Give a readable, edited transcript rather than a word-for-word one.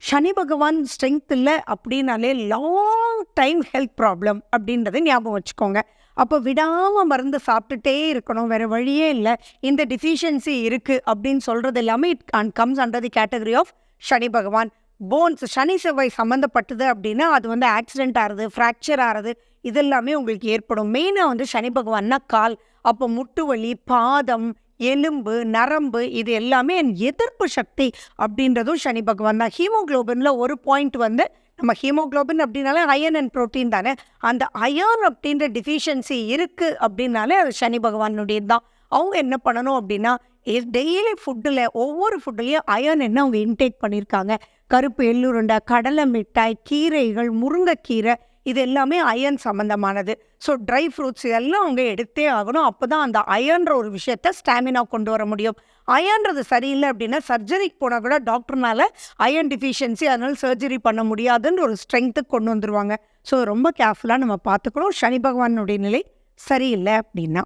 சனி பகவான் ஸ்ட்ரென்த் இல்ல அப்படின்னாலே லாங் டைம் ஹெல்த் ப்ராப்ளம் அப்படின்றத ஞாபகம் வச்சுக்கோங்க. அப்போ விடாம மருந்து சாப்பிட்டுட்டே இருக்கணும். வேற வழியே இல்ல. இந்த டெஃபிஷியன்சி இருக்கு அப்படின்னு சொல்றது எல்லாமே comes under the category of Shani Bhagavan. போன்ஸ் சனி செவ்வாய் சம்மந்தப்பட்டது அப்படின்னா அது வந்து ஆக்சிடென்ட் ஆறது, ஃப்ராக்சர் ஆறது இதெல்லாமே உங்களுக்கு ஏற்படும். மெயினாக வந்து சனி பகவான்னா கால். அப்போ முட்டு வலி, பாதம், எலும்பு, நரம்பு இது எல்லாமே எதிர்ப்பு சக்தி அப்படின்றதும் சனி பகவான் தான். ஹீமோகுளோபின்ல ஒரு பாயிண்ட் வந்து நம்ம ஹீமோகுளோபின் அப்படின்னாலே அயன் அண்ட் புரோட்டீன் தானே. அந்த அயன் அப்படின்ற டிஃபிஷியன்சி இருக்கு அப்படின்னாலே அது சனி பகவானுடையது தான். அவங்க என்ன பண்ணணும் அப்படின்னா டெய்லி ஃபுட்டில் ஒவ்வொரு ஃபுட்டுலேயும் அயன் என்ன அவங்க இன்டேக் பண்ணியிருக்காங்க. கருப்பு எள்ளுருண்டை, கடலை மிட்டாய், கீரைகள், முருங்கைக்கீரை இது எல்லாமே அயன் சம்மந்தமானது. ஸோ ட்ரை ஃப்ரூட்ஸ் இதெல்லாம் அவங்க எடுத்தே ஆகணும். அப்போ தான் அந்த அயன்ற ஒரு விஷயத்த ஸ்டாமினா கொண்டு வர முடியும். அயன்றது சரியில்லை அப்படின்னா சர்ஜரிக்கு போனால் கூட டாக்டர்னால அயன் டிஃபிஷியன்சி அதனால சர்ஜரி பண்ண முடியாதுன்ற ஒரு ஸ்ட்ரென்த்துக்கு கொண்டு வந்துருவாங்க. ஸோ ரொம்ப கேர்ஃபுல்லாக நம்ம பார்த்துக்கணும் சனி பகவானுடைய நிலை சரியில்லை அப்படின்னா.